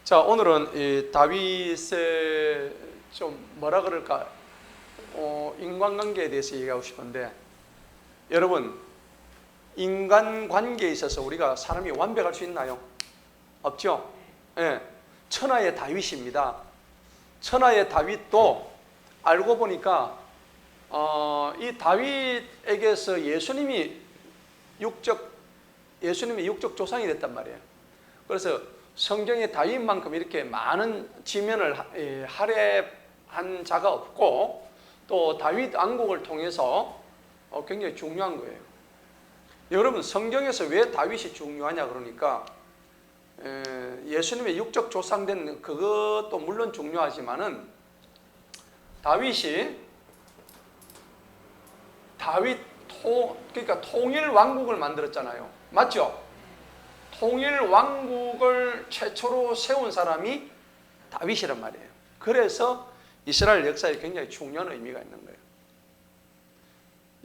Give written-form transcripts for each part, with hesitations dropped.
자, 오늘은 이 다윗의 좀 뭐라 그럴까, 인간관계에 대해서 얘기하고 싶은데, 여러분, 인간관계에 있어서 우리가 사람이 완벽할 수 있나요? 없죠? 예. 천하의 다윗입니다. 천하의 다윗도 알고 보니까 이 다윗에게서 예수님이 육적 조상이 됐단 말이에요. 그래서 성경에 다윗만큼 이렇게 많은 지면을 할애한 자가 없고, 또 다윗 왕국을 통해서 굉장히 중요한 거예요. 여러분, 성경에서 왜 다윗이 중요하냐 그러니까, 예수님의 육적 조상된 그것도 물론 중요하지만은, 그러니까 통일 왕국을 만들었잖아요. 맞죠? 통일 왕국을 최초로 세운 사람이 다윗이란 말이에요. 그래서 이스라엘 역사에 굉장히 중요한 의미가 있는 거예요.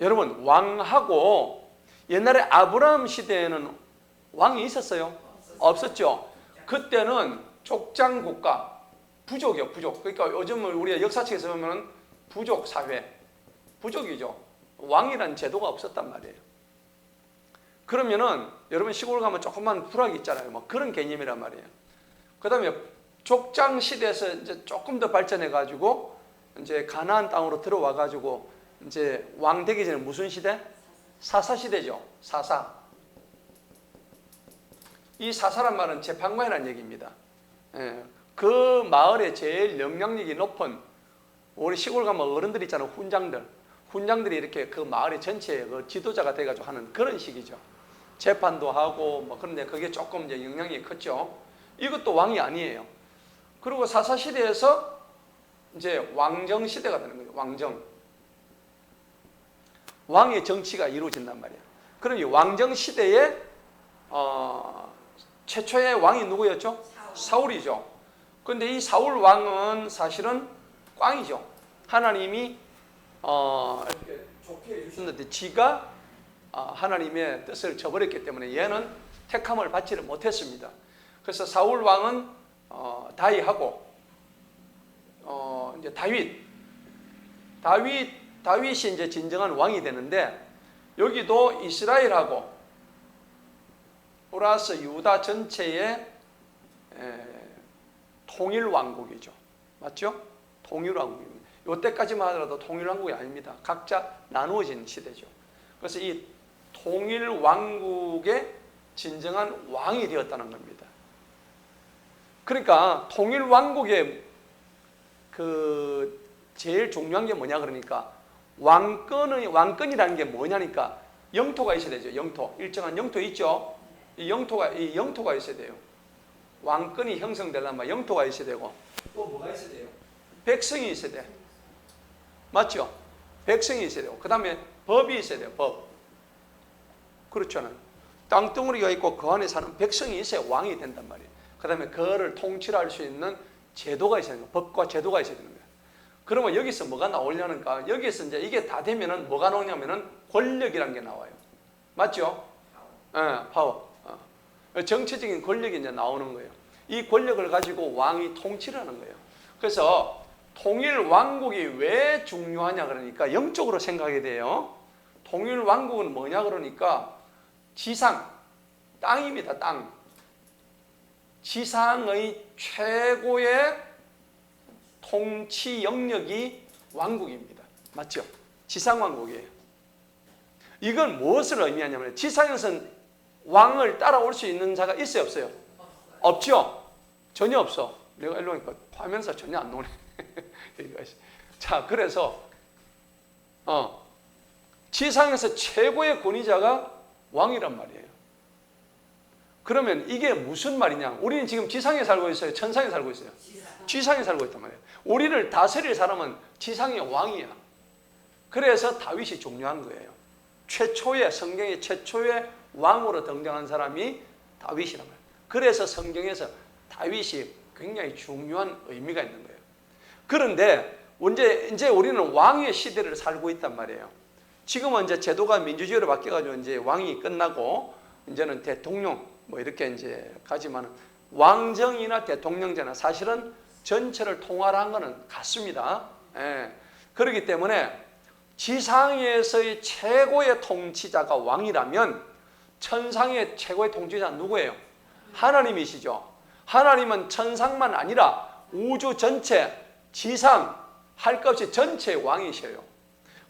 여러분, 왕하고 옛날에 아브라함 시대에는 왕이 있었어요? 없었죠. 그때는 족장 국가, 부족이요, 부족. 그러니까 요즘 우리가 역사책에서 보면 부족 사회, 부족이죠. 왕이라는 제도가 없었단 말이에요. 그러면은 여러분 시골 가면 조그만 부락이 있잖아요. 뭐 그런 개념이란 말이에요. 그 다음에 족장 시대에서 이제 조금 더 발전해 가지고 이제 가나안 땅으로 들어와 가지고 이제 왕 되기 전에 무슨 시대? 사사 시대죠. 사사. 이 사사란 말은 재판관이라는 얘기입니다. 예. 그 마을에 제일 영향력이 높은, 우리 시골 가면 어른들 있잖아요. 훈장들이 이렇게 그 마을의 전체의 그 지도자가 돼가지고 하는 그런 식이죠. 재판도 하고 뭐. 그런데 그게 조금 이제 영향이 컸죠. 이것도 왕이 아니에요. 그리고 사사 시대에서 이제 왕정 시대가 되는 거예요. 왕정. 왕의 정치가 이루어진단 말이에요. 그럼 이 왕정 시대에 최초의 왕이 누구였죠? 사울이죠. 그런데 이 사울 왕은 사실은 꽝이죠. 하나님이 이렇게 좋게 해주셨는데 지가 하나님의 뜻을 저버렸기 때문에 얘는 택함을 받지를 못했습니다. 그래서 사울 왕은 다윗하고 이제 다윗이 이제 진정한 왕이 되는데, 여기도 이스라엘하고 플러스 유다 전체의 통일 왕국이죠. 맞죠? 통일 왕국입니다. 이때까지만 하더라도 통일 왕국이 아닙니다. 각자 나누어진 시대죠. 그래서 이 통일 왕국의 진정한 왕이 되었다는 겁니다. 그러니까 통일 왕국의 그 제일 중요한 게 뭐냐 그러니까, 왕권이라는 게 뭐냐니까 영토가 있어야 되죠. 영토. 일정한 영토 있죠. 이 영토가 있어야 돼요. 왕권이 형성되려면 영토가 있어야 되고, 또 뭐가 있어야 돼요? 백성이 있어야 돼. 맞죠? 백성이 있어야 되고, 그 다음에 법이 있어야 돼요. 법. 그렇잖아요. 땅덩어리가 있고 그 안에 사는 백성이 있어야 왕이 된단 말이에요. 그 다음에 그거를 통치할 수 있는 제도가 있어야 되는 거예요. 법과 제도가 있어야 되는 거예요. 그러면 여기서 뭐가 나오려는가? 여기서 이제 이게 다 되면은 뭐가 나오냐면은 권력이라는 게 나와요. 맞죠? 파워. 정치적인 권력이 이제 나오는 거예요. 이 권력을 가지고 왕이 통치를 하는 거예요. 그래서 통일 왕국이 왜 중요하냐 그러니까 영적으로 생각이 돼요. 통일 왕국은 뭐냐 그러니까 지상, 땅입니다. 땅. 지상의 최고의 통치 영역이 왕국입니다. 맞죠? 지상 왕국이에요. 이건 무엇을 의미하냐면, 지상에서는 왕을 따라올 수 있는 자가 있어요, 없어요? 없죠? 전혀 없어. 내가 일로 오니까 화면에서 전혀 안 나오네. 자, 그래서 지상에서 최고의 권위자가 왕이란 말이에요. 그러면 이게 무슨 말이냐? 우리는 지금 지상에 살고 있어요? 천상에 살고 있어요? 지상에 살고 있단 말이에요. 우리를 다스릴 사람은 지상의 왕이야. 그래서 다윗이 중요한 거예요. 성경의 최초의 왕으로 등장한 사람이 다윗이란 말이에요. 그래서 성경에서 다윗이 굉장히 중요한 의미가 있는 거예요. 그런데 이제 우리는 왕의 시대를 살고 있단 말이에요. 지금은 이제 제도가 민주주의로 바뀌어가지고 이제 왕이 끝나고 이제는 대통령 뭐 이렇게 이제 가지만, 왕정이나 대통령제나 사실은 전체를 통할한 것은 같습니다. 예. 그렇기 때문에 지상에서의 최고의 통치자가 왕이라면 천상의 최고의 통치자는 누구예요? 하나님이시죠. 하나님은 천상만 아니라 우주 전체, 지상, 할 것 없이 전체의 왕이셔요.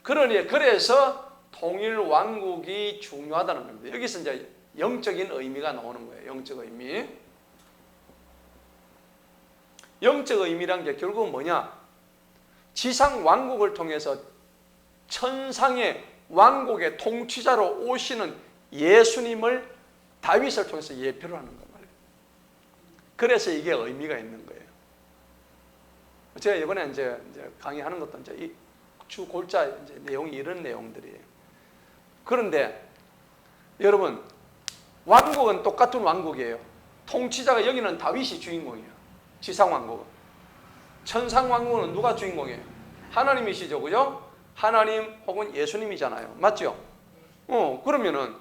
그러니 그래서 통일 왕국이 중요하다는 겁니다. 여기서 이제 영적인 의미가 나오는 거예요. 영적 의미. 영적 의미란 게 결국은 뭐냐? 지상 왕국을 통해서 천상의 왕국의 통치자로 오시는 예수님을 다윗을 통해서 예표를 하는 거 말이에요. 그래서 이게 의미가 있는 거예요. 제가 이번에 이제 강의하는 것도 이제 이 주 골자 이제 내용이 이런 내용들이에요. 그런데 여러분, 왕국은 똑같은 왕국이에요. 통치자가 여기는 다윗이 주인공이에요. 지상 왕국은. 천상 왕국은 누가 주인공이에요? 하나님이시죠, 그죠? 하나님 혹은 예수님이잖아요. 맞죠? 그러면은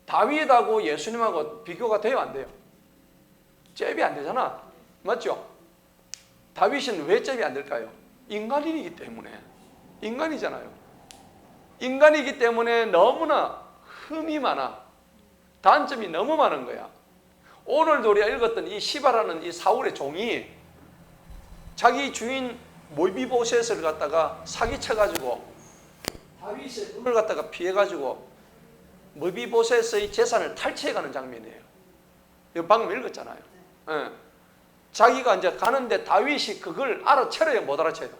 다윗하고 예수님하고 비교가 돼요, 안 돼요? 잽이 안 되잖아. 맞죠? 다윗은 왜 잽이 안 될까요? 인간이기 때문에. 인간이잖아요. 인간이기 때문에 너무나 흠이 많아. 단점이 너무 많은 거야. 오늘도 우리가 읽었던 이 시바라는 이 사울의 종이 자기 주인 모비보셋을 갖다가 사기쳐가지고 다윗의 눈을 갖다가 피해가지고 모비보셋의 재산을 탈취해가는 장면이에요. 이거 방금 읽었잖아요. 네. 자기가 이제 가는데 다윗이 그걸 알아차려요? 못 알아차려요?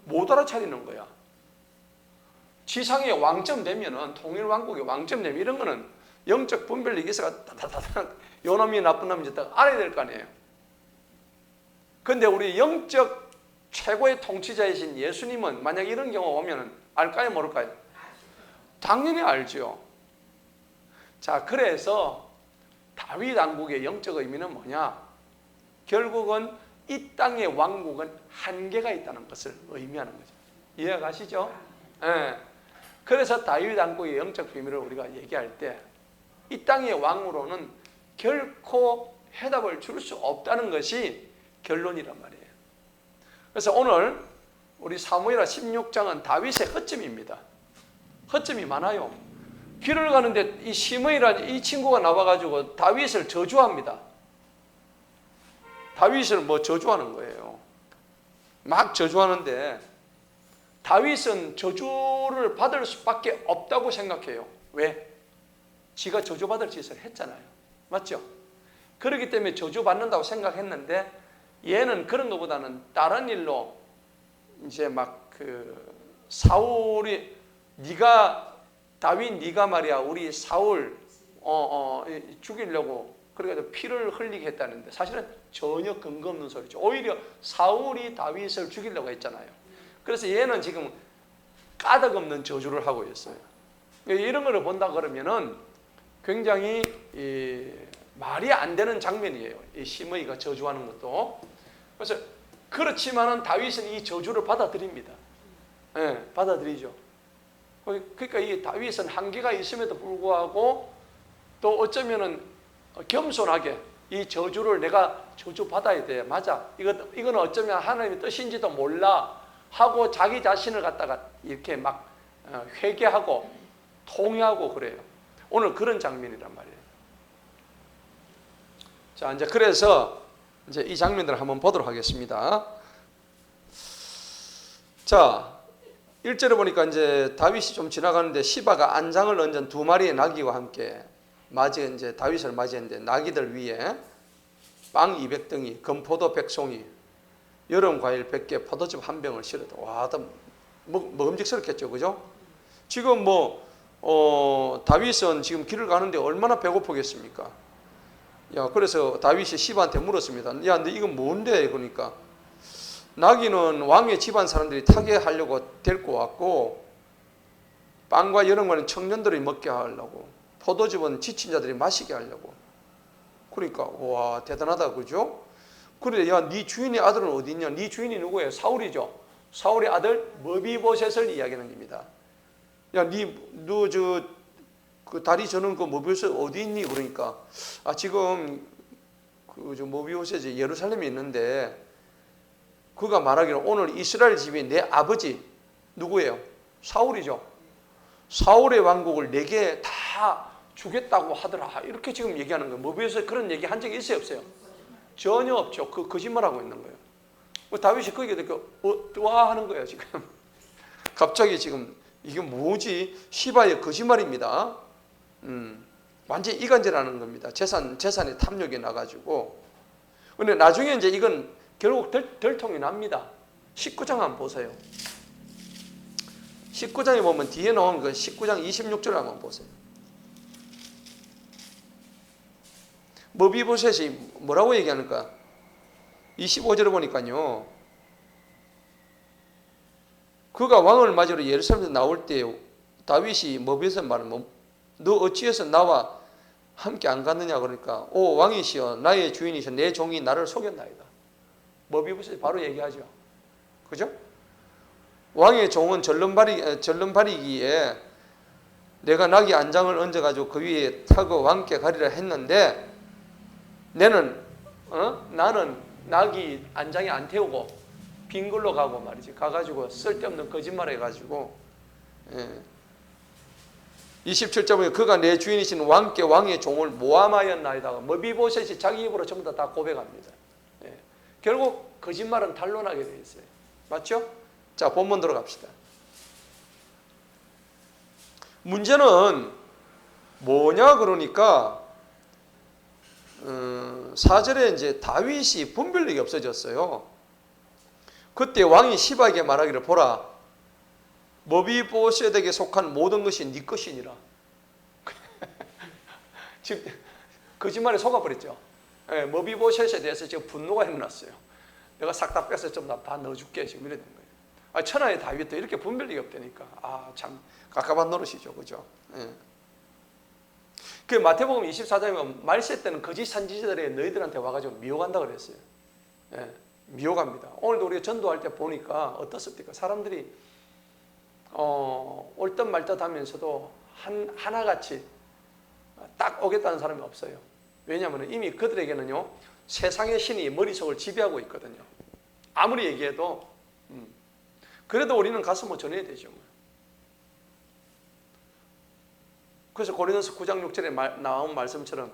못 알아차리는 거야. 지상의 왕점 되면은, 통일왕국의 왕점 되면 이런 거는 영적 분별력이 있어가 다다다다 요 놈이 나쁜 놈인지 딱 알아야 될 거 아니에요. 근데 우리 영적 최고의 통치자이신 예수님은 만약 이런 경우 오면은 알까요, 모를까요? 당연히 알죠. 자, 그래서 다윗 왕국의 영적 의미는 뭐냐? 결국은 이 땅의 왕국은 한계가 있다는 것을 의미하는 거죠. 이해가 가시죠? 네. 그래서 다윗 왕국의 영적 비밀을 우리가 얘기할 때 이 땅의 왕으로는 결코 해답을 줄 수 없다는 것이 결론이란 말이에요. 그래서 오늘 우리 사무엘하 16장은 다윗의 허점입니다. 허점이 많아요. 길을 가는데 이 시므이라는 이 친구가 나와가지고 다윗을 저주합니다. 다윗을 뭐 저주하는 거예요. 막 저주하는데 다윗은 저주를 받을 수밖에 없다고 생각해요. 왜? 지가 저주받을 짓을 했잖아요. 맞죠? 그렇기 때문에 저주받는다고 생각했는데 얘는 그런 것보다는 다른 일로 이제 막 사울이 다윗 네가 말이야 우리 사울 죽이려고 그래가지고 피를 흘리게 했다는데 사실은 전혀 근거 없는 소리죠. 오히려 사울이 다윗을 죽이려고 했잖아요. 그래서 얘는 지금 까닭 없는 저주를 하고 있어요. 이런 걸 본다 그러면은 굉장히 말이 안 되는 장면이에요. 이 시므이가 저주하는 것도. 그래서 그렇지만은 다윗은 이 저주를 받아들입니다. 네, 받아들이죠. 그러니까 이 다윗은 한계가 있음에도 불구하고 또 어쩌면은 겸손하게 이 저주를 내가 저주 받아야 돼. 맞아. 이건 어쩌면 하나님의 뜻인지도 몰라 하고 자기 자신을 갖다가 이렇게 막 회개하고 통회하고 그래요. 오늘 그런 장면이란 말이에요. 자, 이제 그래서 이제 이 장면들을 한번 보도록 하겠습니다. 자, 1절에 보니까 이제 다윗이 좀 지나가는데 시바가 안장을 얹은 2마리의 나귀와 함께 이제 다윗을 맞이했는데 나귀들 위에 빵 200덩이, 금포도 100송이, 여름 과일 100개, 포도즙 1병을 실었다. 와, 먹음직스럽겠죠, 그죠? 지금 다윗은 지금 길을 가는데 얼마나 배고프겠습니까? 야, 그래서 다윗이 시바한테 물었습니다. 야, 근데 이건 뭔데? 그러니까 나귀는 왕의 집안 사람들이 타게 하려고 데리고 왔고, 빵과 여름 과일은 청년들이 먹게 하려고, 포도즙은 지친 자들이 마시게 하려고. 그러니까 와, 대단하다, 그죠? 그래, 야, 네 주인의 아들은 어디 있냐? 네 주인이 누구예요? 사울이죠. 사울의 아들 머비보셋을 이야기하는 겁니다. 야, 너 그 다리 저는 그 머비보셋 어디 있니? 그러니까 지금 그저 모비보셋이 예루살렘에 있는데 그가 말하기를 오늘 이스라엘 집이 내 아버지 누구예요? 사울이죠. 사울의 왕국을 내게 다 주겠다고 하더라. 이렇게 지금 얘기하는 거예요. 모비보셋 그런 얘기 한 적이 있어요, 없어요? 전혀 없죠. 그 거짓말하고 있는 거예요. 다윗이 거기에 와 하는 거예요, 지금. 갑자기 지금 이게 뭐지? 시바의 거짓말입니다. 완전히 이간질하는 겁니다. 재산의 탐욕이 나가지고. 근데 나중에 이제 이건 결국 들통이 납니다. 19장 한번 보세요. 19장에 보면 뒤에 나온 그 19장 26절 한번 보세요. 모비보셋이 뭐라고 얘기하는가? 25절을 보니까요. 그가 왕을 맞으러 예루살렘에서 나올 때 다윗이 모비보셋 말하면 너 어찌해서 나와 함께 안 갔느냐 그러니까 오 왕이시여 나의 주인이시여 내 종이 나를 속였나이다. 모비보셋이 바로 얘기하죠. 그죠? 왕의 종은 절름발이기에 내가 나귀 안장을 얹어가지고 그 위에 타고 왕께 가리라 했는데 나는 나귀 안장에 안 태우고 빈 걸로 가고 말이지. 가가지고 쓸데없는 거짓말 해가지고 27절에 그가 내 주인이신 왕께 왕의 종을 모함하였나이다. 모비보셋이 자기 입으로 전부 다 고백합니다. 결국 거짓말은 탄로나게 되어 있어요. 맞죠? 자, 본문 들어갑시다. 문제는 뭐냐 그러니까 4절에 이제 다윗이 분별력이 없어졌어요. 그때 왕이 시바에게 말하기를 보라 모비보셋에게 속한 모든 것이 네 것이니라. 지금 거짓말에 속아버렸죠. 모비보셋에 대해서 지금 분노가 일어났어요. 내가 싹 다 뺏어 좀 다 넣어줄게 지금 이래 된 거예요. 천하의 다윗도 이렇게 분별력이 없다니까. 참 깝깝한 노릇이죠, 그죠? 그 마태복음 24장에 보면 말세 때는 거짓 선지자들이 너희들한테 와가지고 미혹한다 그랬어요. 미혹합니다. 오늘도 우리가 전도할 때 보니까 어떻습니까? 사람들이 올 듯 말 듯 하면서도 하나같이 딱 오겠다는 사람이 없어요. 왜냐하면 이미 그들에게는요 세상의 신이 머릿속을 지배하고 있거든요. 아무리 얘기해도 그래도 우리는 가서 뭐 전해야 되죠. 그래서 고린도서 9장 6절에 나온 말씀처럼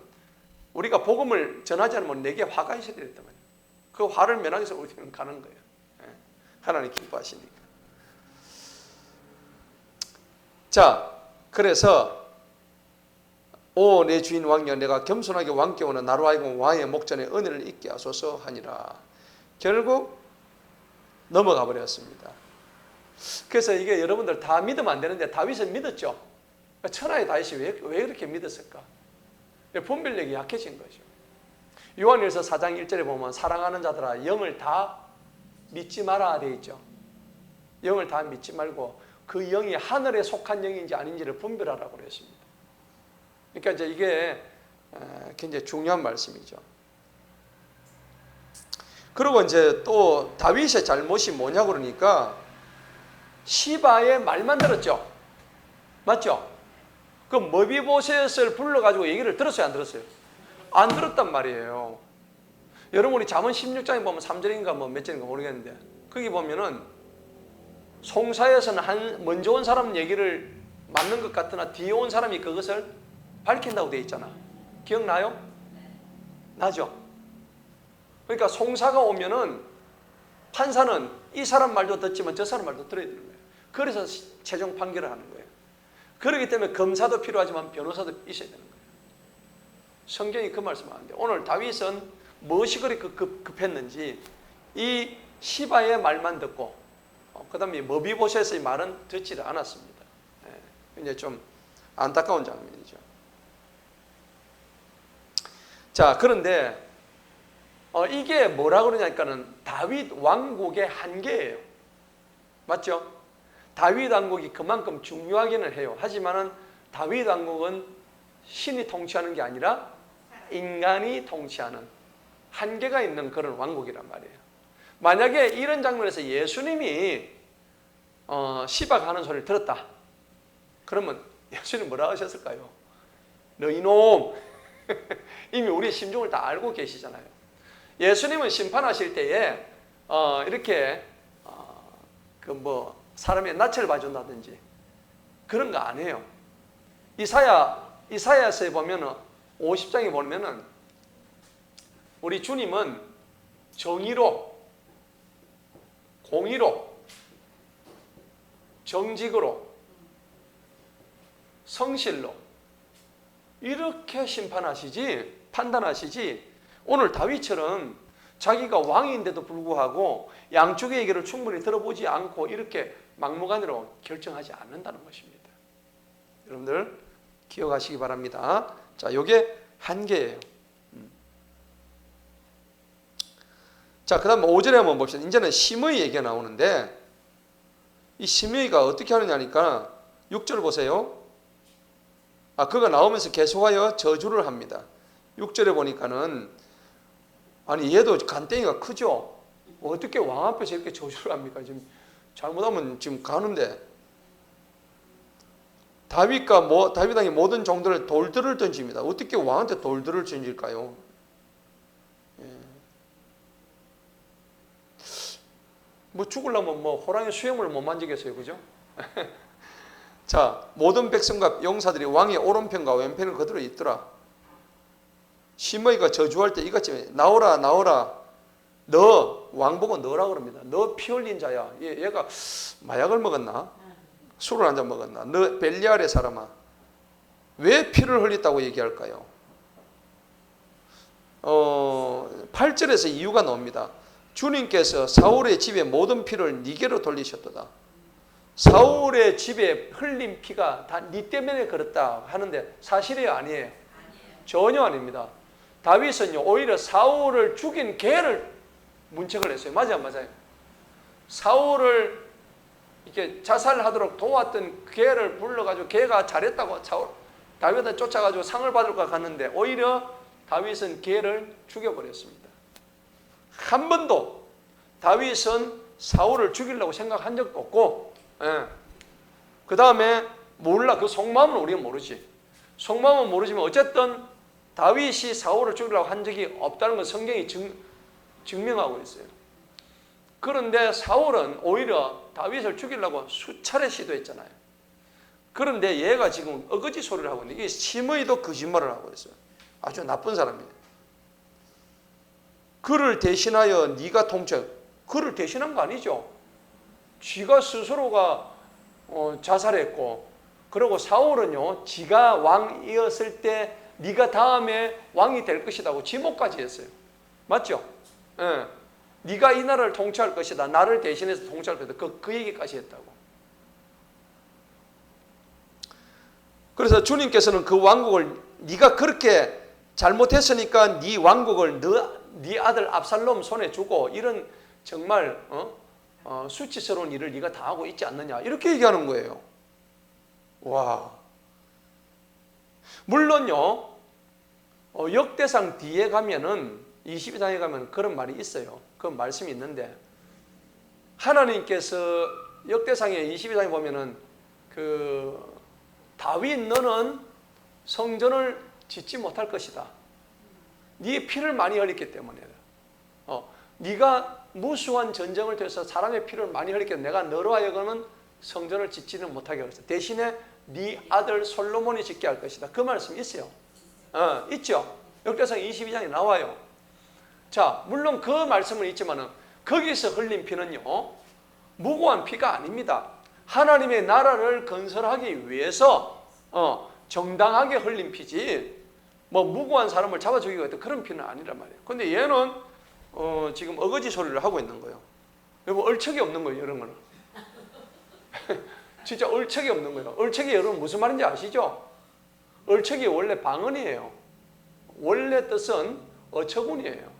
우리가 복음을 전하지 않으면 내게 화가 있어야 되겠단 말이에요. 그 화를 면하기 위해서 우리는 가는 거예요. 하나님 기뻐하시니까. 자, 그래서 오 내 주인 왕이여 내가 겸손하게 왕께 오나 나로 하여금 왕의 목전에 은혜를 잊게 하소서 하니라. 결국 넘어가 버렸습니다. 그래서 이게 여러분들 다 믿으면 안 되는데 다윗은 믿었죠. 천하의 다윗이 왜 그렇게 믿었을까? 분별력이 약해진 거죠. 요한일서 4장 1절에 보면 사랑하는 자들아 영을 다 믿지 마라 되어 있죠. 영을 다 믿지 말고 그 영이 하늘에 속한 영인지 아닌지를 분별하라고 그랬습니다. 그러니까 이제 이게 굉장히 중요한 말씀이죠. 그리고 이제 또 다윗의 잘못이 뭐냐 그러니까 시바의 말만 들었죠. 맞죠? 그 모비보셋을 불러가지고 얘기를 들었어요, 안 들었어요? 안 들었단 말이에요. 여러분 우리 잠언 16장에 보면 3절인가 뭐 몇 절인가 모르겠는데 거기 보면은 송사에서는 먼저 온 사람 얘기를 맞는 것 같으나 뒤에 온 사람이 그것을 밝힌다고 되어 있잖아. 기억나요? 나죠? 그러니까 송사가 오면은 판사는 이 사람 말도 듣지만 저 사람 말도 들어야 되는 거예요. 그래서 최종 판결을 하는 거예요. 그렇기 때문에 검사도 필요하지만 변호사도 있어야 되는 거예요. 성경이 그 말씀을 하는데 오늘 다윗은 무엇이 그렇게 급했는지 이 시바의 말만 듣고 그 다음에 모비보셋의 말은 듣지를 않았습니다. 이제 좀 안타까운 장면이죠. 자, 그런데 이게 뭐라 그러냐니까는 다윗 왕국의 한계예요. 맞죠? 다윗 왕국이 그만큼 중요하기는 해요. 하지만은 다윗 왕국은 신이 통치하는 게 아니라 인간이 통치하는 한계가 있는 그런 왕국이란 말이에요. 만약에 이런 장면에서 예수님이 시바가 하는 소리를 들었다. 그러면 예수님 뭐라 하셨을까요? 너 이놈! 이미 우리의 심정을 다 알고 계시잖아요. 예수님은 심판하실 때에 이렇게 사람의 낯을 봐준다든지 그런 거 안 해요. 이사야서에 보면은 50장에 보면은 우리 주님은 정의로, 공의로, 정직으로, 성실로 이렇게 심판하시지, 판단하시지, 오늘 다윗처럼 자기가 왕인데도 불구하고 양쪽의 얘기를 충분히 들어보지 않고 이렇게 막무가내로 결정하지 않는다는 것입니다. 여러분들 기억하시기 바랍니다. 자, 요게 한계예요. 자, 그 다음 5절에 한번 봅시다. 이제는 심의 얘기가 나오는데 이 심의가 어떻게 하느냐니까 6절 보세요. 그가 나오면서 계속하여 저주를 합니다. 6절에 보니까는 아니 얘도 간땡이가 크죠. 어떻게 왕 앞에서 이렇게 저주를 합니까? 지금 잘못하면 지금 가는데 다윗 왕의 모든 종들을 돌들을 던집니다. 어떻게 왕한테 돌들을 던질까요? 죽으려면 호랑이 수염을 못 만지겠어요, 그죠? 자, 모든 백성과 용사들이 왕의 오른편과 왼편을 그대로 있더라. 심의가 저주할 때 이같이 나오라 나오라. 너 왕보고 너라 그럽니다. 너 피 흘린 자야. 얘가 마약을 먹었나? 술을 한 잔 먹었나? 너 벨리알의 사람아. 왜 피를 흘렸다고 얘기할까요? 8절에서 이유가 나옵니다. 주님께서 사울의 집에 모든 피를 네게로 돌리셨도다. 사울의 집에 흘린 피가 다 네 때문에 그렇다 하는데 사실이에요, 아니에요? 전혀 아닙니다. 다윗은요 오히려 사울을 죽인 개를 문책을 했어요. 맞아요, 안 맞아요? 사울을 이렇게 자살하도록 도왔던 개를 불러가지고 개가 잘했다고 다윗을 쫓아가지고 상을 받을까 갔는데 오히려 다윗은 개를 죽여버렸습니다. 한 번도 다윗은 사울을 죽이려고 생각한 적도 없고, 그 다음에 몰라. 그 속마음은 우리가 모르지. 속마음은 모르지만 어쨌든 다윗이 사울을 죽이려고 한 적이 없다는 걸 성경이 증명하고 있어요. 그런데 사울은 오히려 다윗을 죽이려고 수차례 시도했잖아요. 그런데 얘가 지금 어거지 소리를 하고 있는데 이게 심의도 거짓말을 하고 있어요. 아주 나쁜 사람이에요. 그를 대신하여 네가 그를 대신한 거 아니죠. 지가 스스로가 자살했고, 그리고 사울은요 지가 왕이었을 때 네가 다음에 왕이 될 것이라고 지목까지 했어요. 맞죠? 예. 네가 이 나라를 통치할 것이다. 나를 대신해서 통치할 것이다. 그 얘기까지 했다고. 그래서 주님께서는 그 왕국을 네가 그렇게 잘못했으니까 네 왕국을 네 아들 압살롬 손에 주고 이런 정말 수치스러운 일을 네가 다 하고 있지 않느냐 이렇게 얘기하는 거예요. 와. 물론요 역대상 뒤에 가면은 22장에 가면 그런 말이 있어요. 그 말씀이 있는데 하나님께서 역대상에 22장에 보면은 다윗 너는 성전을 짓지 못할 것이다. 네 피를 많이 흘렸기 때문에 네가 무수한 전쟁을 통해서 사람의 피를 많이 흘렸기 때문에 내가 너로 하여금은 성전을 짓지는 못하게 하겠어. 대신에 네 아들 솔로몬이 짓게 할 것이다. 그 말씀이 있어요. 있죠. 역대상 22장에 나와요. 자, 물론 그 말씀은 있지만은 거기서 흘린 피는요 무고한 피가 아닙니다. 하나님의 나라를 건설하기 위해서 정당하게 흘린 피지 무고한 사람을 잡아 죽이고 했던 그런 피는 아니란 말이에요. 근데 얘는 지금 어거지 소리를 하고 있는 거예요. 여러분 얼척이 없는 거예요, 이런 거는. 진짜 얼척이 없는 거예요. 얼척이 여러분 무슨 말인지 아시죠? 얼척이 원래 방언이에요. 원래 뜻은 어처구니예요.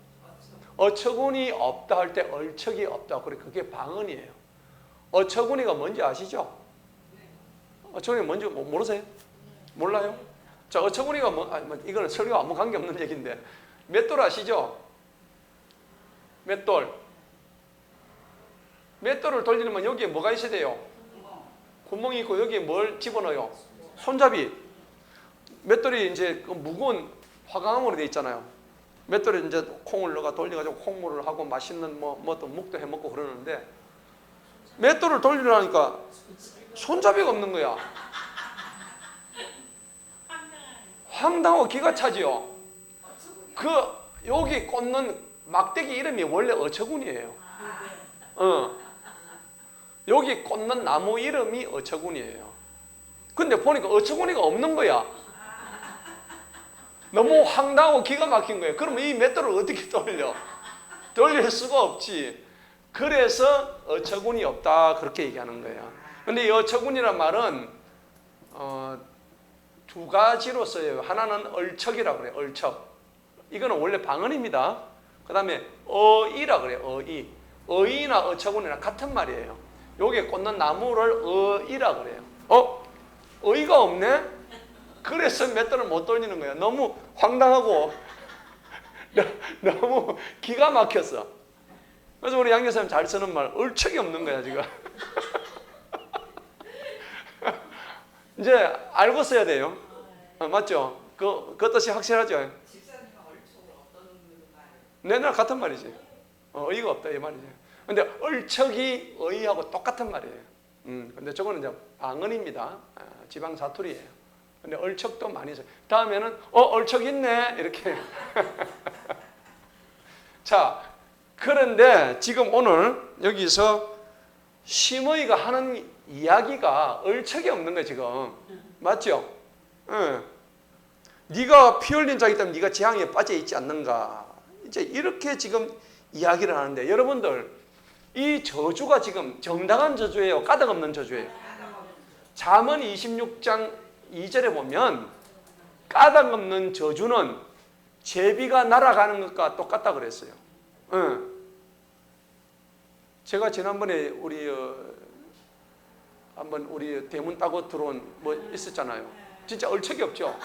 어처구니 없다 할 때 얼척이 없다. 그게 방언이에요. 어처구니가 뭔지 아시죠? 어처구니 뭔지 모르세요? 몰라요? 자, 어처구니가 이거는 설교와 아무 관계없는 얘기인데 맷돌 아시죠? 맷돌을 돌리려면 여기에 뭐가 있어야 돼요? 구멍이 있고 여기에 뭘 집어넣어요? 손잡이. 맷돌이 이제 무거운 화강암으로 되어 있잖아요. 맷돌에 이제 콩을 넣어 돌려가지고 콩물을 하고 맛있는 뭐 또 묵도 해 먹고 그러는데 맷돌을 돌리려니까 손잡이가 없는 거야. 황당하고 기가 차지요. 그 여기 꽂는 막대기 이름이 원래 어처구니예요. 여기 꽂는 나무 이름이 어처구니예요. 근데 보니까 어처구니가 없는 거야. 너무 황당하고 기가 막힌 거예요. 그러면 이 맷돌을 어떻게 돌려? 돌릴 수가 없지. 그래서 어처구니 없다 그렇게 얘기하는 거예요. 근데 이 어처구니란 말은 두 가지로 써요. 하나는 얼척이라고 그래요. 얼척. 이거는 원래 방언입니다. 그 다음에 어이라 그래요. 어이. 어이나 어처구니랑 같은 말이에요. 여기에 꽂는 나무를 어이라 그래요. 어이가 없네? 그래서 맷돌을 못 돌리는 거예요. 너무 황당하고 너무 기가 막혔어. 그래서 우리 양교사님 잘 쓰는 말 얼척이 없는 거야 지금. 이제 알고 써야 돼요. 맞죠? 그 뜻이 확실하죠? 집사님은 얼척을 어떤 말이에요? 내나 같은 말이지. 어이가 없다 이 말이지. 근데 얼척이 어이하고 똑같은 말이에요. 근데 저거는 이제 방언입니다. 지방 사투리예요. 근데 얼척도 많이 써요. 다음에는 얼척 있네 이렇게. 자, 그런데 지금 오늘 여기서 심의가 하는 이야기가 얼척이 없는 거예요 지금. 맞죠? 네가 피 흘린 자이기 때문에 네가 재앙에 빠져 있지 않는가. 이제 이렇게 지금 이야기를 하는데 여러분들 이 저주가 지금 정당한 저주예요? 까닭 없는 저주예요? 잠언 26장 2절에 보면 까닭 없는 저주는 제비가 날아가는 것과 똑같다 그랬어요. 제가 지난번에 한번 우리 대문 따고 들어온 뭐 있었잖아요. 진짜 얼척이 없죠?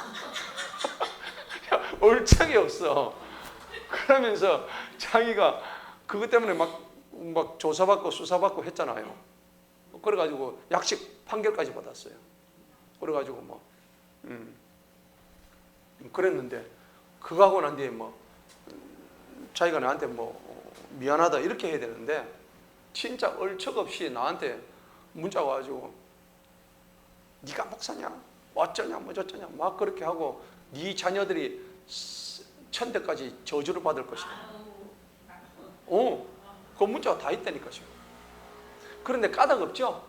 얼척이 없어. 그러면서 자기가 그것 때문에 막 조사받고 수사받고 했잖아요. 그래가지고 약식 판결까지 받았어요. 그래가지고 그랬는데 그거 하고 난 뒤에 자기가 나한테 미안하다 이렇게 해야 되는데 진짜 얼척 없이 나한테 문자 와가지고 네가 목사냐? 어쩌냐? 저쩌냐? 막 그렇게 하고 네 자녀들이 천대까지 저주를 받을 것이다. 그 문자가 다 있다니까 지금. 그런데 까닭 없죠?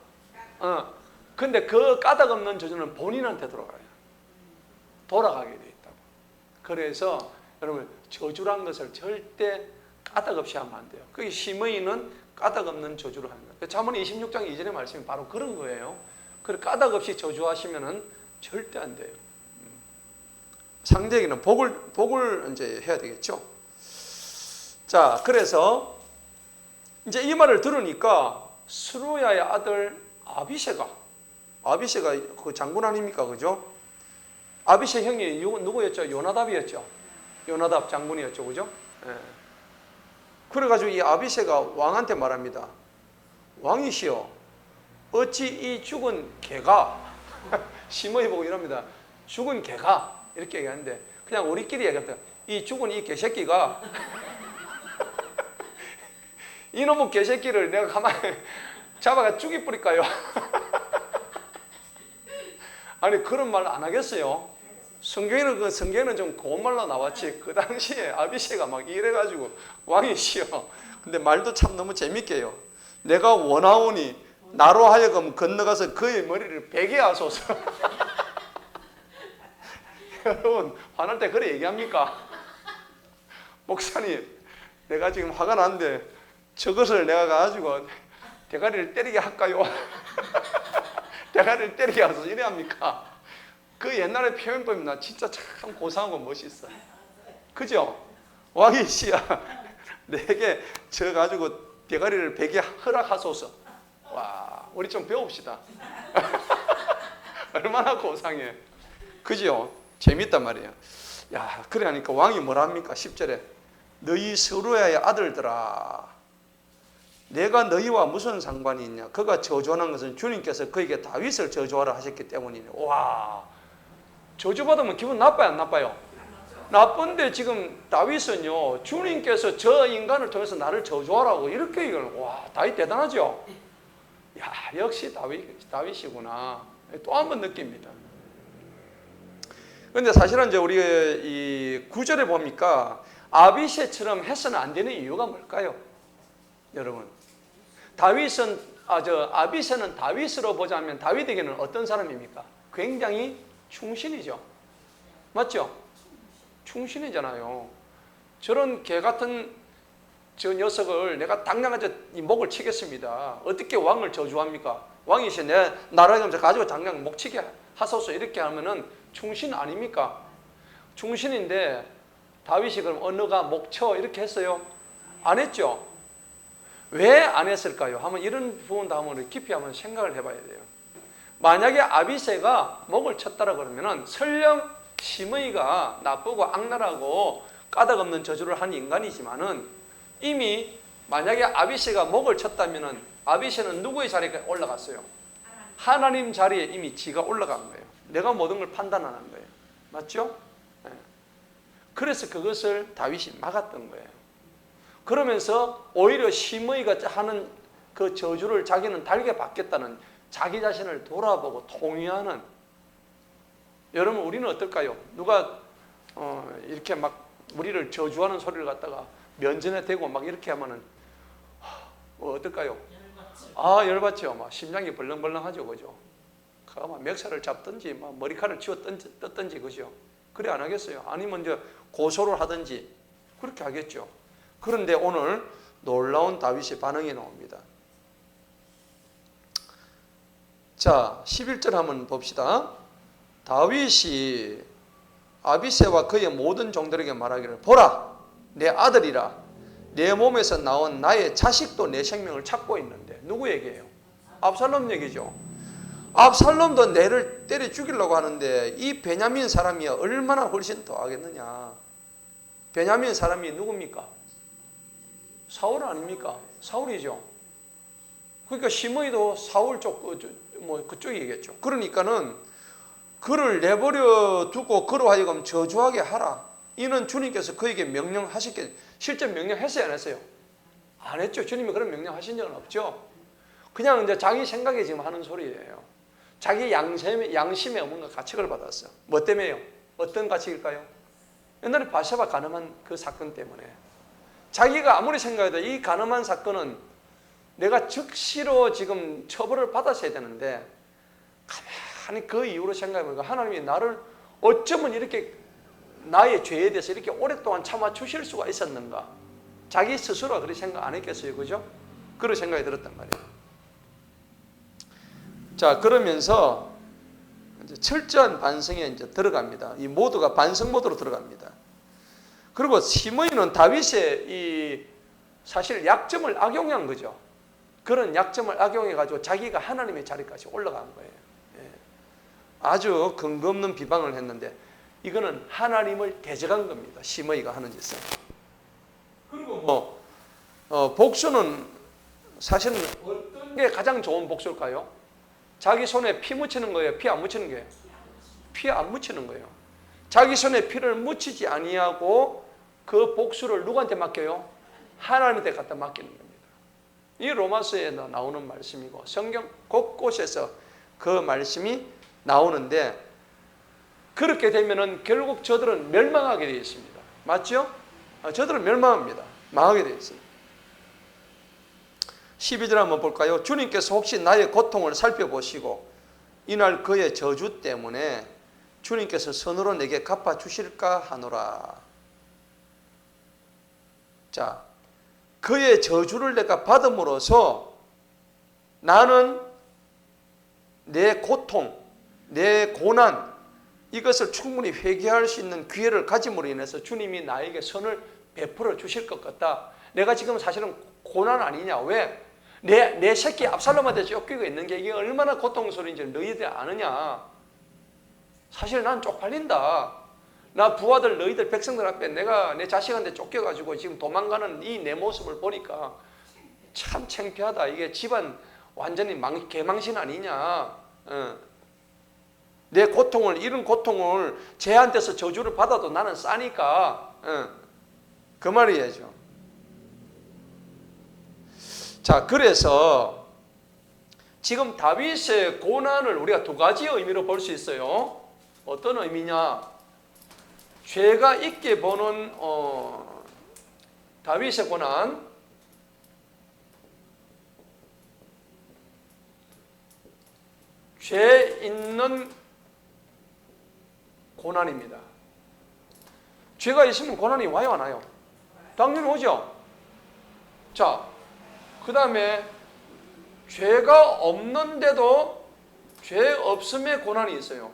근데 그 까닭 없는 저주는 본인한테 돌아가게 돼 있다고. 그래서 여러분 저주란 것을 절대 까닭 없이 하면 안 돼요. 그게 심의는 까닭 없는 저주를 하는 거예요. 잠언 26장 2절의 말씀이 바로 그런 거예요. 그래 까닭 없이 저주하시면은 절대 안 돼요. 상대에게는 복을 이제 해야 되겠죠. 자, 그래서 이제 이 말을 들으니까 스루야의 아들 아비새가 그 장군 아닙니까, 그죠? 아비새 형이 누구였죠? 요나답이었죠. 요나답 장군이었죠, 그죠? 예. 그래가지고 이 아비새가 왕한테 말합니다. 왕이시여, 어찌 이 죽은 개가 심의 보고 이럽니다. 죽은 개가 이렇게 얘기하는데 그냥 우리끼리 얘기합니다. 이 죽은 이 개새끼가 이놈의 개새끼를 내가 가만히 잡아가 죽이 뿌릴까요? 아니 그런 말 안 하겠어요. 성경에는 좀 고운 말로 나왔지. 그 당시에 아비새가 막 이래가지고 왕이시여. 근데 말도 참 너무 재밌게요. 내가 원하오니 나로 하여금 건너가서 그의 머리를 베게 하소서. 여러분 화날 때 그래 얘기합니까? 목사님 내가 지금 화가 났는데 저것을 내가 가지고 대가리를 때리게 할까요? 대가리를 때리게 하소서 이래 합니까? 그 옛날의 표현법이 나 진짜 참 고상하고 멋있어. 그죠? 왕이시야 내게 저 가지고 대가리를 베게 허락하소서. 와, 우리 좀 배웁시다. 얼마나 고상해. 그죠? 재밌단 말이에요. 야, 그래 하니까 왕이 뭐랍니까? 10절에 너희 스루야의 아들들아, 내가 너희와 무슨 상관이 있냐? 그가 저주하는 것은 주님께서 그에게 다윗을 저주하라 하셨기 때문이네. 와, 저주받으면 기분 나빠요, 안 나빠요? 나쁜데 지금 다윗은요, 주님께서 저 인간을 통해서 나를 저주하라고 이렇게 이걸, 와, 다윗 대단하죠? 야, 역시 다윗이구나. 또 한 번 느낍니다. 근데 사실은 이제 우리 이 구절에 보니까 아비새처럼 해서는 안 되는 이유가 뭘까요? 여러분, 아비새는 다윗으로 보자면 다윗에게는 어떤 사람입니까? 굉장히 충신이죠. 맞죠? 충신이잖아요. 저런 개 같은 저 녀석을 내가 당장 이 목을 치겠습니다. 어떻게 왕을 저주합니까? 왕이시 내 나라를 가지고 당장 목 치게 하소서 이렇게 하면은 충신 아닙니까? 충신인데 다윗이 그럼 너가 목 쳐 이렇게 했어요? 안 했죠? 왜 안 했을까요? 한번 이런 부분도 한번 깊이 한번 생각을 해봐야 돼요. 만약에 아비새가 목을 쳤다라 그러면은 설령 시므이가 나쁘고 악랄하고 까닭없는 저주를 한 인간이지만은 이미 만약에 아비새가 목을 쳤다면은 아비새는 누구의 자리에 올라갔어요? 하나님 자리에 이미 지가 올라간 거예요. 내가 모든 걸 판단하는 거예요. 맞죠? 네. 그래서 그것을 다윗이 막았던 거예요. 그러면서 오히려 시므이가 하는 그 저주를 자기는 달게 받겠다는 자기 자신을 돌아보고 통회하는. 여러분, 우리는 어떨까요? 누가 이렇게 막 우리를 저주하는 소리를 갖다가 면전에 대고 막 이렇게 하면은 어떨까요? 아, 열받죠. 막 심장이 벌렁벌렁하죠, 그죠? 막 멱살을 잡든지, 막 머리카락을 치워 뜯든지, 그죠? 그래 안 하겠어요? 아니면 이제 고소를 하든지 그렇게 하겠죠. 그런데 오늘 놀라운 다윗의 반응이 나옵니다. 자, 11절 한번 봅시다. 다윗이 아비새와 그의 모든 종들에게 말하기를, 보라, 내 아들이라, 내 몸에서 나온 나의 자식도 내 생명을 찾고 있는데. 누구 얘기예요? 압살롬 얘기죠. 압살롬도 내를 때려 죽이려고 하는데 이 베냐민 사람이 얼마나 훨씬 더 하겠느냐. 베냐민 사람이 누굽니까? 사울 아닙니까? 사울이죠. 그러니까 시므이도 사울 그쪽이겠죠. 그러니까는 그를 내버려 두고 그로 하여금 저주하게 하라. 이는 주님께서 그에게 명령하셨겠. 실제 명령했어요, 안 했어요? 안 했죠. 주님이 그런 명령하신 적은 없죠. 그냥 이제 자기 생각에 지금 하는 소리예요. 자기 양심에 뭔가 가책을 받았어. 뭐 때문에요? 어떤 가책일까요? 옛날에 바세바 간음한 그 사건 때문에. 자기가 아무리 생각해도 이 간음한 사건은 내가 즉시로 지금 처벌을 받았어야 되는데 가만히 그 이후로 생각해보니까 하나님이 나를 어쩌면 이렇게 나의 죄에 대해서 이렇게 오랫동안 참아 주실 수가 있었는가. 자기 스스로가 그렇게 생각 안 했겠어요, 그죠? 그런 생각이 들었단 말이에요. 자, 그러면서 이제 철저한 반성에 이제 들어갑니다. 이 모두가 반성 모드로 들어갑니다. 그리고 시므이는 다윗의 이 사실 약점을 악용한 거죠. 그런 약점을 악용해 가지고 자기가 하나님의 자리까지 올라간 거예요. 예. 아주 근거 없는 비방을 했는데 이거는 하나님을 대적한 겁니다. 시므이가 하는 짓은. 그리고 복수는 사실은 어떤 게 가장 좋은 복수일까요? 자기 손에 피 묻히는 거예요? 피 안 묻히는 거예요? 피 안 묻히는 거예요. 자기 손에 피를 묻히지 아니하고 그 복수를 누구한테 맡겨요? 하나님한테 갖다 맡기는 겁니다. 이 로마서에 나오는 말씀이고 성경 곳곳에서 그 말씀이 나오는데 그렇게 되면은 결국 저들은 멸망하게 되어 있습니다. 맞죠? 저들은 멸망합니다. 망하게 되어 있습니다. 12절 한번 볼까요? 주님께서 혹시 나의 고통을 살펴보시고 이날 그의 저주 때문에 주님께서 선으로 내게 갚아주실까 하노라. 자, 그의 저주를 내가 받음으로써 나는 내 고통, 내 고난 이것을 충분히 회개할 수 있는 기회를 가짐으로 인해서 주님이 나에게 선을 베풀어 주실 것 같다. 내가 지금 사실은 고난 아니냐? 왜? 내 새끼 압살롬한테 쫓기고 있는 게 이게 얼마나 고통스러운지 너희들 아느냐? 사실 난 쪽팔린다. 나 부하들 너희들 백성들 앞에 내가 내 자식한테 쫓겨가지고 지금 도망가는 이 내 모습을 보니까 참 창피하다. 이게 집안 완전히 개망신 아니냐? 내 고통을, 이런 고통을 쟤한테서 저주를 받아도 나는 싸니까. 그 말이죠. 자, 그래서 지금 다윗의 고난을 우리가 두 가지 의미로 볼 수 있어요. 어떤 의미냐? 죄가 있게 보는 다윗의 고난, 죄 있는 고난입니다. 죄가 있으면 고난이 와요, 안 와요? 당연히 오죠. 자, 그 다음에 죄가 없는데도 죄 없음의 고난이 있어요.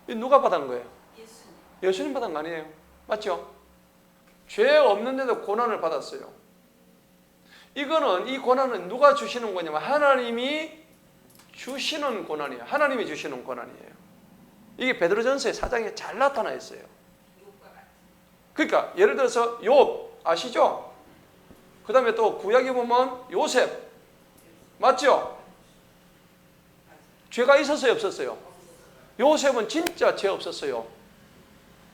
이 누가 받은 거예요? 예수님 받은 거 아니에요? 맞죠? 죄 없는데도 고난을 받았어요. 이거는, 이 고난은 누가 주시는 거냐면 하나님이 주시는 고난이에요. 하나님이 주시는 고난이에요. 이게 베드로전서의 4장에 잘 나타나 있어요. 그러니까 예를 들어서 욥 아시죠? 그 다음에 또 구약에 보면 요셉 맞죠? 죄가 있었어요, 없었어요? 요셉은 진짜 죄 없었어요.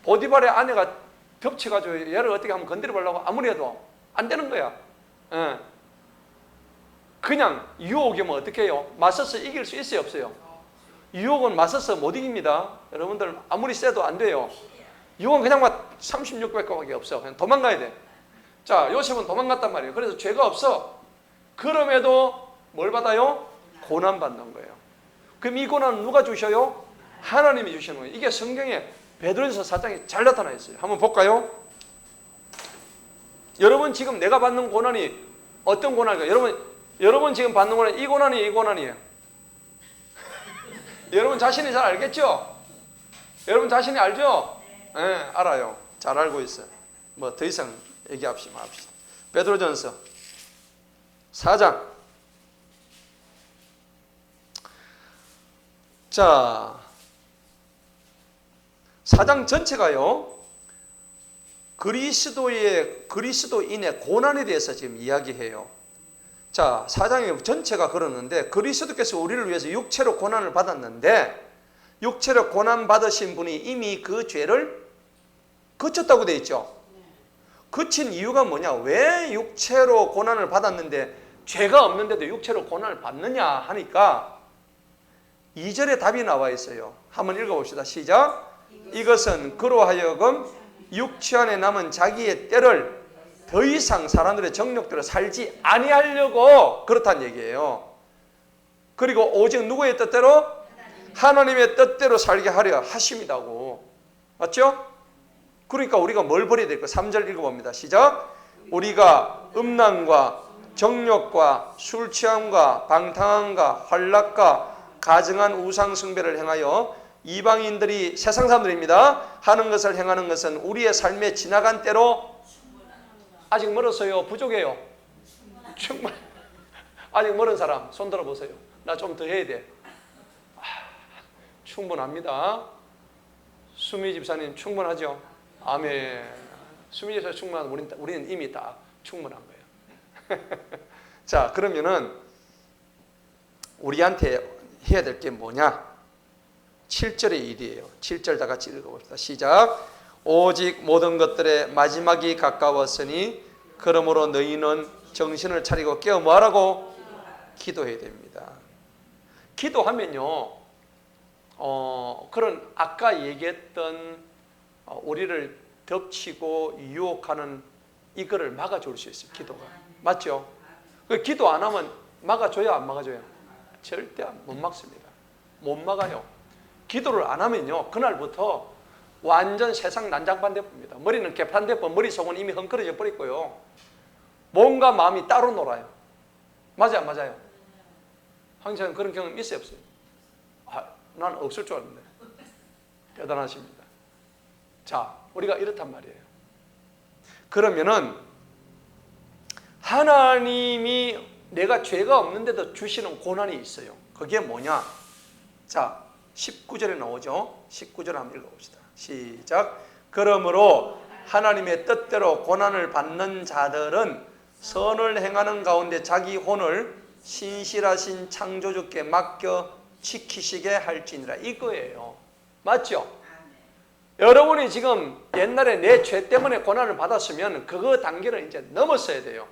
보디발의 아내가 겹쳐가지고 얘를 어떻게 하면 건드려 보려고 아무리 해도 안 되는 거야. 그냥 유혹이 오면 어떻게 해요? 맞서서 이길 수 있어요, 없어요? 유혹은 맞서서 못 이깁니다. 여러분들 아무리 세도 안 돼요. 유혹은 그냥 막 36배밖에 없어. 그냥 도망가야 돼. 자, 요셉은 도망갔단 말이에요. 그래서 죄가 없어. 그럼에도 뭘 받아요? 고난 받는 거예요. 그럼 이 고난은 누가 주셔요? 하나님이 주시는 거예요. 이게 성경에 베드로전서 4장에 잘 나타나 있어요. 한번 볼까요? 여러분 지금 내가 받는 고난이 어떤 고난일까요? 여러분 지금 받는 고난이 이 고난이에요, 이 고난이에요? 여러분 자신이 잘 알겠죠? 여러분 자신이 알죠? 네, 알아요. 잘 알고 있어요. 뭐 더 이상 얘기합시다. 베드로전서 4장. 자, 4장 전체가요, 그리스도인의 고난에 대해서 지금 이야기해요. 자, 4장의 전체가 그러는데 그리스도께서 우리를 위해서 육체로 고난을 받았는데 육체로 고난 받으신 분이 이미 그 죄를 그쳤다고 되어 있죠. 그친 이유가 뭐냐? 왜 육체로 고난을 받았는데 죄가 없는데도 육체로 고난을 받느냐 하니까 2절에 답이 나와 있어요. 한번 읽어봅시다. 시작. 이것은 그로 하여금 육체 안에 남은 자기의 때를 더 이상 사람들의 정욕대로 살지 아니하려고 그렇다는 얘기예요. 그리고 오직 누구의 뜻대로? 하나님의 뜻대로 살게 하려 하심이라고. 맞죠? 그러니까 우리가 뭘 버려야 될까? 3절 읽어봅니다. 시작. 우리가 음란과 정욕과 술 취함과 방탕함과 환락과 가증한 우상 숭배를 행하여 이방인들이, 세상 사람들입니다, 하는 것을 행하는 것은 우리의 삶에 지나간 때로 아직 멀었어요? 부족해요? 충분. 아직 멀은 사람 손 들어보세요. 나 좀 더 해야 돼. 충분합니다. 수미 집사님 충분하죠? 아멘. 수미 집사 충분한 우리는 이미 다 충분한 거예요. 자, 그러면은 우리한테 해야 될 게 뭐냐? 7절의 일이에요. 7절 다 같이 읽어봅시다. 시작. 오직 모든 것들의 마지막이 가까웠으니 그러므로 너희는 정신을 차리고 깨어 뭐하라고? 기도해야 됩니다. 기도하면요, 그런 아까 얘기했던 우리를 덮치고 유혹하는 이거를 막아줄 수 있어요. 기도가. 맞죠? 기도 안 하면 막아줘요, 안 막아줘요? 절대 못 막습니다. 못 막아요. 기도를 안 하면요, 그날부터 완전 세상 난장판대포입니다. 머리는 개판대포, 머릿속은 이미 헝클어져 버렸고요. 몸과 마음이 따로 놀아요. 맞아요, 맞아요? 항상 그런 경험 있어요, 없어요? 난 없을 줄 알았는데. 대단하십니다. 자, 우리가 이렇단 말이에요. 그러면은 하나님이 내가 죄가 없는데도 주시는 고난이 있어요. 그게 뭐냐? 자, 19절에 나오죠. 19절 한번 읽어봅시다. 시작. 그러므로 하나님의 뜻대로 고난을 받는 자들은 선을 행하는 가운데 자기 혼을 신실하신 창조주께 맡겨 지키시게 할지니라 이거예요. 맞죠? 여러분이 지금 옛날에 내 죄 때문에 고난을 받았으면 그거 단계를 이제 넘었어야 돼요.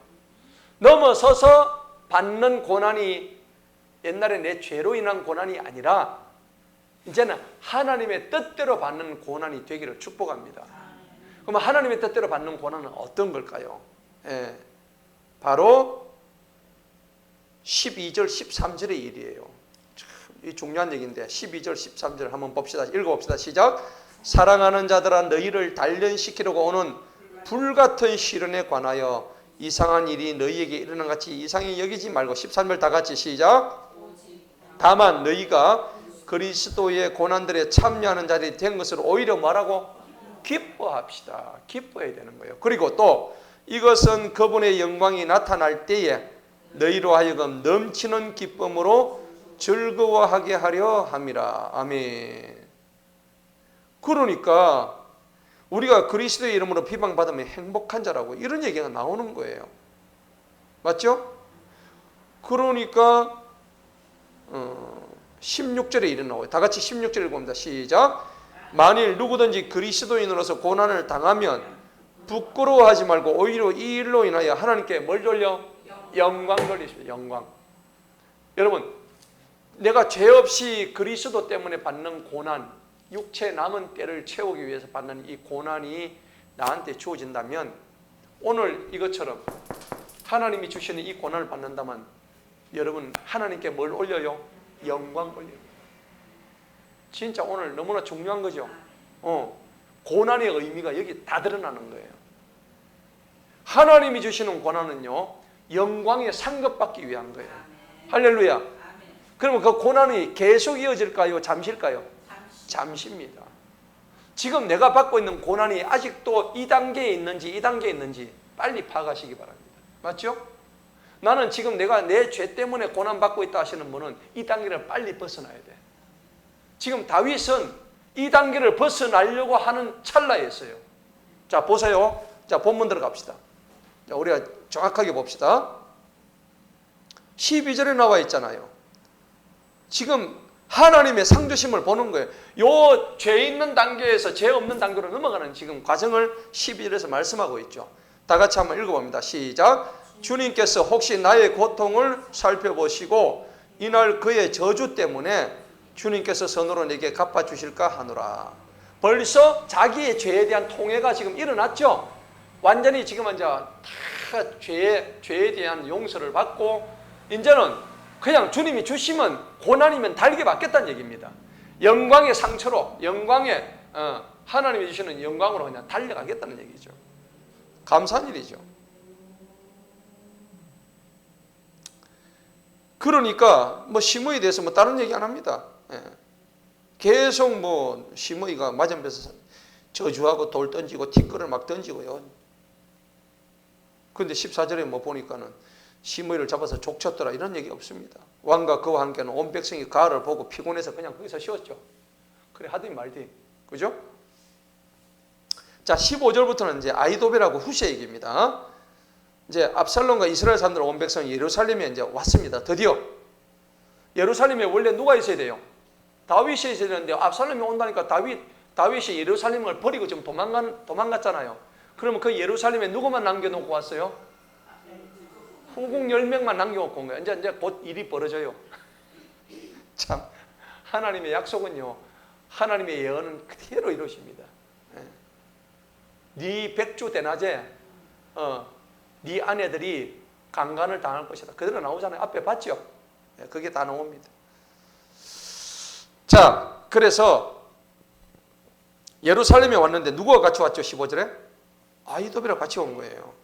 넘어서서 받는 고난이 옛날에 내 죄로 인한 고난이 아니라 이제는 하나님의 뜻대로 받는 고난이 되기를 축복합니다. 그럼 하나님의 뜻대로 받는 고난은 어떤 걸까요? 바로 12절 13절의 일이에요. 이 중요한 얘기인데 12절 13절 한번 봅시다. 읽어봅시다. 시작. 사랑하는 자들아 너희를 단련시키려고 오는 불같은 시련에 관하여 이상한 일이 너희에게 일어난 같이 이상히 여기지 말고 13절 다 같이 시작. 다만 너희가 그리스도의 고난들에 참여하는 자들이 된 것을 오히려 뭐라고? 기뻐합시다. 기뻐해야 되는 거예요. 그리고 또 이것은 그분의 영광이 나타날 때에 너희로 하여금 넘치는 기쁨으로 즐거워하게 하려 함이라. 아멘. 그러니까 우리가 그리스도의 이름으로 비방받으면 행복한 자라고 이런 얘기가 나오는 거예요. 맞죠? 그러니까 16절에 일이 나와요. 다 같이 16절 읽어봅니다. 시작. 만일 누구든지 그리스도인으로서 고난을 당하면 부끄러워하지 말고 오히려 이 일로 인하여 하나님께 뭘 돌려? 영광 돌리십시오. 영광. 여러분, 내가 죄 없이 그리스도 때문에 받는 고난, 육체 남은 때를 채우기 위해서 받는 이 고난이 나한테 주어진다면 오늘 이것처럼 하나님이 주시는 이 고난을 받는다면 여러분 하나님께 뭘 올려요? 영광 올려요. 진짜 오늘 너무나 중요한 거죠. 고난의 의미가 여기 다 드러나는 거예요. 하나님이 주시는 고난은요 영광에 상급받기 위한 거예요. 할렐루야. 그러면 그 고난이 계속 이어질까요? 잠시일까요? 잠시입니다. 지금 내가 받고 있는 고난이 아직도 이 단계에 있는지 빨리 파악하시기 바랍니다. 맞죠? 나는 지금 내가 내 죄 때문에 고난받고 있다 하시는 분은 이 단계를 빨리 벗어나야 돼. 지금 다윗은 이 단계를 벗어나려고 하는 찰나였어요. 자, 보세요. 자, 본문 들어갑시다. 자, 우리가 정확하게 봅시다. 12절에 나와 있잖아요. 지금 하나님의 상주심을 보는 거예요. 요 죄 있는 단계에서 죄 없는 단계로 넘어가는 지금 과정을 12절에서 말씀하고 있죠. 다 같이 한번 읽어봅니다. 시작. 주님께서 혹시 나의 고통을 살펴보시고 이날 그의 저주 때문에 주님께서 선으로 내게 갚아주실까 하노라. 벌써 자기의 죄에 대한 통회가 지금 일어났죠. 완전히 지금 이제 다 죄에 대한 용서를 받고 이제는 그냥 주님이 주시면 고난이면 달게 받겠다는 얘기입니다. 영광의 상처로 영광의 하나님이 주시는 영광으로 그냥 달려가겠다는 얘기죠. 감사한 일이죠. 그러니까 뭐 심의에 대해서 뭐 다른 얘기 안 합니다. 계속 뭐 심의가 맞은편에서 저주하고 돌 던지고 티끌을 막 던지고요. 그런데 14절에 뭐 보니까는 심의를 잡아서 족쳤더라 이런 얘기 없습니다. 왕과 그와 함께는 온 백성이 가을을 보고 피곤해서 그냥 거기서 쉬었죠. 그래 하더니 말더니 그죠? 자 15절부터는 이제 아히도벨하고 후세 얘기입니다. 이제 압살롬과 이스라엘 사람들 온 백성이 예루살렘에 이제 왔습니다. 드디어 예루살렘에 원래 누가 있어야 돼요? 다윗이 있어야 되는데 압살롬이 온다니까 다윗이 예루살렘을 버리고 지금 도망갔잖아요. 그러면 그 예루살렘에 누구만 남겨놓고 왔어요? 후궁 10명만 남겨놓고 온 거예요. 이제 곧 일이 벌어져요. 참 하나님의 약속은요 하나님의 예언은 그대로 이루어집니다. 네 백주 대낮에 네 아내들이 강간을 당할 것이다. 그대로 나오잖아요. 앞에 봤죠? 그게 다 나옵니다. 자, 그래서 예루살렘에 왔는데 누구와 같이 왔죠? 15절에? 아히도벨이랑 같이 온 거예요.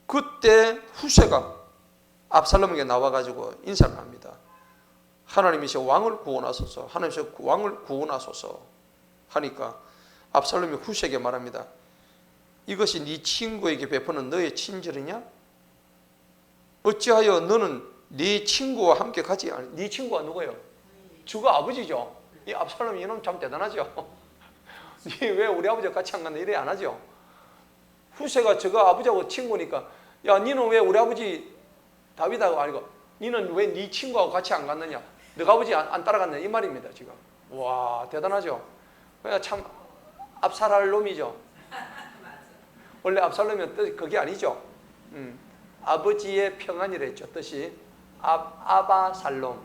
그때 후세가 압살롬에게 나와가지고 인사를 합니다. 하나님이시 왕을 구원하소서. 하나님이시 왕을 구원하소서 하니까 압살롬이 후세에게 말합니다. 이것이 네 친구에게 베푸는 너의 친절이냐? 어찌하여 너는 네 친구와 함께 가지 않니? 네 친구가 누구예요? 주가 아버지죠. 이 압살롬이 이놈 참 대단하죠. 네 왜 우리 아버지와 같이 안 갔나 이래 안 하죠. 후세가 저가 아버지하고 친구니까 야 니는 왜 우리 아버지 다윗하고 아니고 니는 왜 네 친구하고 같이 안 갔느냐? 너가 아버지 안 따라갔네 이 말입니다 지금. 와 대단하죠. 그냥 참 압살할 놈이죠. 원래 압살롬이 뜻이 그게 아니죠. 아버지의 평안이랬죠. 뜻이 아바살롬.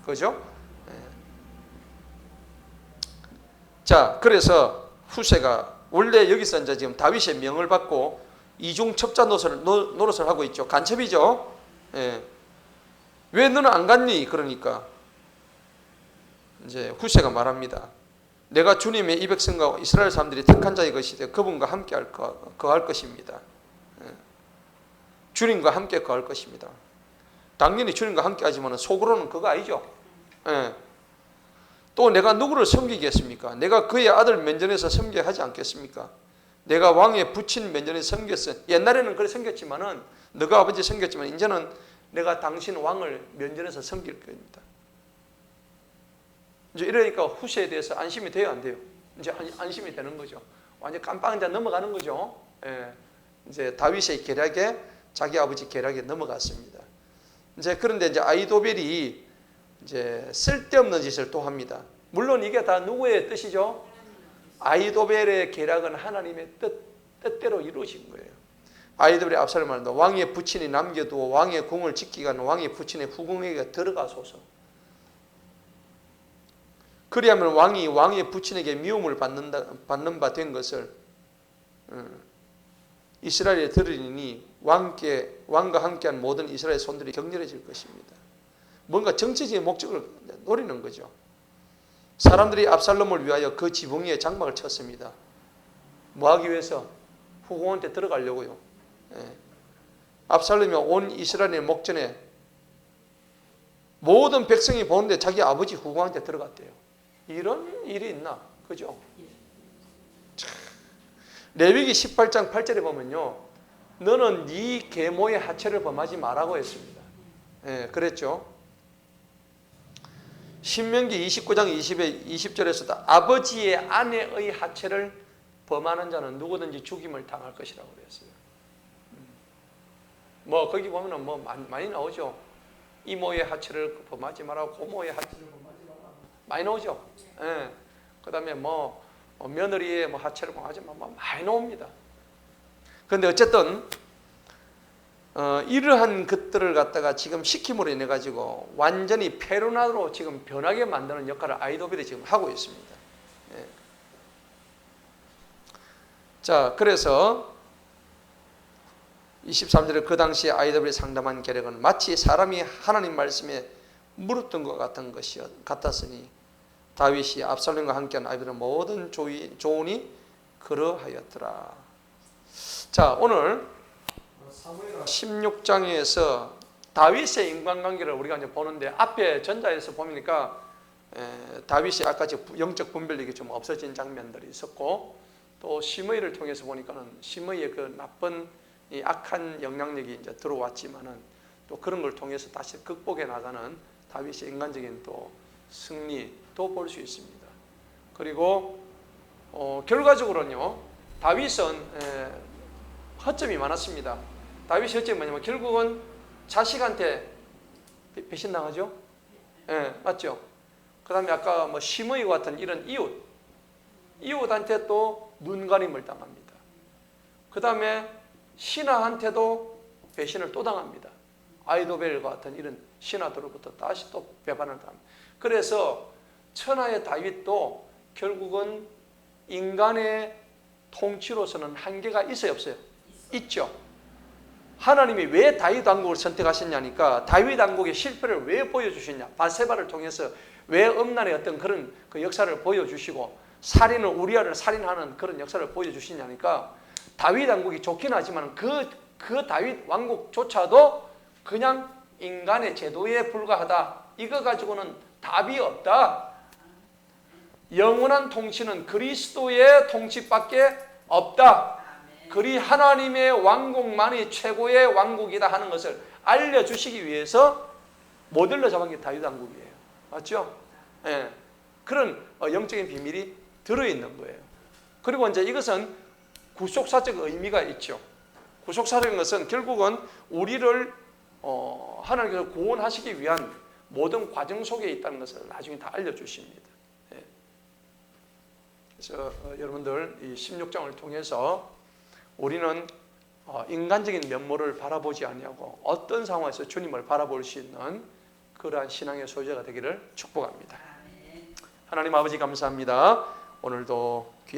그죠? 자, 그래서 후세가 원래 여기서 이제 지금 다윗의 명을 받고 이중 첩자 노릇을 하고 있죠. 간첩이죠. 예. 왜 너는 안 갔니? 그러니까 이제 후세가 말합니다. 내가 주님의 이 백성과 이스라엘 사람들이 택한 자의 것이되 그분과 함께 거할 것입니다. 예. 주님과 함께 거할 것입니다. 당연히 주님과 함께 하지만 속으로는 그거 아니죠. 예. 또 내가 누구를 섬기겠습니까? 내가 그의 아들 면전에서 섬겨야 하지 않겠습니까? 내가 왕의 부친 면전에서 섬겼어. 옛날에는 그래 섬겼지만은 너가 아버지 섬겼지만 이제는 내가 당신 왕을 면전에서 섬길 겁니다. 이제 이러니까 후세에 대해서 안심이 돼요, 안 돼요? 이제 안심이 되는 거죠. 완전 깜빡 이제 넘어가는 거죠. 예. 이제 다윗의 계략에 자기 아버지 계략에 넘어갔습니다. 이제 그런데 이제 아히도벨이 이제 쓸데없는 짓을 또 합니다. 물론 이게 다 누구의 뜻이죠? 아히도벨의 계략은 하나님의 뜻대로 이루어진 거예요. 아히도벨이 압살롬을 말한다. 왕의 부친이 남겨두고 왕의 궁을 지키가 하는 왕의 부친의 후궁에게 들어가소서. 그리하면 왕의 부친에게 미움을 받는 바 된 것을 이스라엘에 들으니 왕과 함께한 모든 이스라엘 손들이 격렬해질 것입니다. 뭔가 정치적인 목적을 노리는 거죠. 사람들이 압살롬을 위하여 그 지붕 위에 장막을 쳤습니다. 뭐 하기 위해서? 후궁한테 들어가려고요. 예. 압살롬이 온 이스라엘의 목전에 모든 백성이 보는데 자기 아버지 후궁한테 들어갔대요. 이런 일이 있나? 그죠? 레위기 18장 8절에 보면요. 너는 네 계모의 하체를 범하지 말라고 했습니다. 예, 그랬죠. 신명기 29장 20절에서도 아버지의 아내의 하체를 범하는 자는 누구든지 죽임을 당할 것이라고 그랬어요. 뭐 거기 보면은 뭐 많이 나오죠. 이모의 하체를 범하지 말라고 고모의 하체를 범하지 말라고 많이 나오죠. 예. 그다음에 뭐 며느리의 뭐 하체를 범하지 말라고 많이 나옵니다. 그런데 어쨌든 이러한 것들을 갖다가 지금 시킴으로 인해 가지고 완전히 페루나로 지금 변하게 만드는 역할을 아히도벨이 지금 하고 있습니다. 예. 자, 그래서 23절에 그 당시에 아히도벨이 상담한 계략은 마치 사람이 하나님 말씀에 물었던 것 같은 같았으니 다윗이 압살롬과 함께한 아히도벨의 모든 조언이 그러하였더라. 자, 오늘 16장에서 다윗의 인간관계를 우리가 이제 보는데 앞에 전자에서 보니까 다윗이 아까 영적 분별력이 좀 없어진 장면들이 있었고 또 시므이를 통해서 보니까는 시므이의 그 나쁜 이 악한 영향력이 이제 들어왔지만은 또 그런 걸 통해서 다시 극복해 나가는 다윗의 인간적인 또 승리도 볼 수 있습니다. 그리고 결과적으로는요 다윗은 허점이 많았습니다. 다윗의 허점이 뭐냐면 결국은 자식한테 배신당하죠. 예, 맞죠. 그 다음에 아까 뭐 시므이와 같은 이런 이웃한테 또 눈가림을 당합니다. 그 다음에 신하한테도 배신을 또 당합니다. 아히도벨과 같은 이런 신하들로부터 다시 또 배반을 당합니다. 그래서 천하의 다윗도 결국은 인간의 통치로서는 한계가 있어요, 없어요? 있죠. 하나님이 왜 다윗 왕국을 선택하셨냐니까 다윗 왕국의 실패를 왜 보여주셨냐? 바세바를 통해서 왜 음란의 어떤 그런 그 역사를 보여주시고 살인을 우리아를 살인하는 그런 역사를 보여주시냐니까 다윗 왕국이 좋긴 하지만 그 다윗 왕국조차도 그냥 인간의 제도에 불과하다. 이거 가지고는 답이 없다. 영원한 통치는 그리스도의 통치밖에 없다. 그리 하나님의 왕국만이 최고의 왕국이다 하는 것을 알려주시기 위해서 모델로 잡은 게 다윗 왕국이에요. 맞죠? 예. 그런 영적인 비밀이 들어있는 거예요. 그리고 이제 이것은 구속사적 의미가 있죠. 구속사적인 것은 결국은 우리를 하나님께서 구원하시기 위한 모든 과정 속에 있다는 것을 나중에 다 알려주십니다. 예. 그래서 여러분들 이 16장을 통해서 우리는 인간적인 면모를 바라보지 아니하고 어떤 상황에서 주님을 바라볼 수 있는 그러한 신앙의 소유자가 되기를 축복합니다. 하나님 아버지 감사합니다. 오늘도 귀한